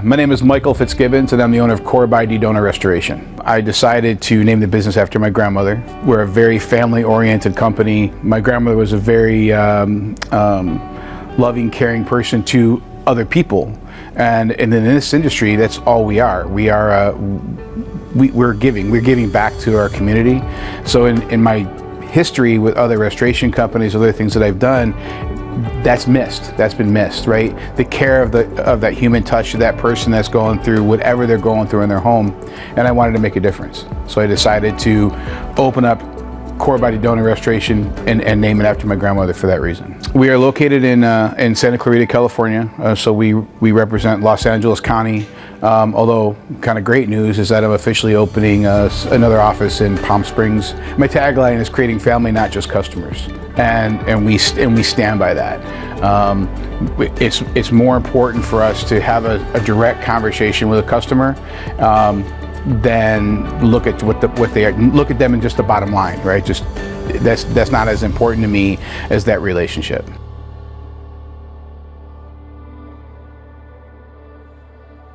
My name is Michael Fitzgibbons, and I'm the owner of Core by DeDona Restoration. I decided to name the business after my grandmother. We're a very family-oriented company. My grandmother was a very loving, caring person to other people, and in this industry, that's all we are. We're giving back to our community. So in my history with other restoration companies, other things that I've done, that's been missed, right? The care of that human touch to that person that's going through whatever they're going through in their home, and I wanted to make a difference. So I decided to open up Core by DeDona Restoration and name it after my grandmother for that reason. We are located in Santa Clarita, California, so we represent Los Angeles County, although kind of great news is that I'm officially opening another office in Palm Springs. My tagline is creating family, not just customers, and we stand by that. It's more important for us to have a direct conversation with a customer than look at look at them in just the bottom line, right? Just that's not as important to me as that relationship.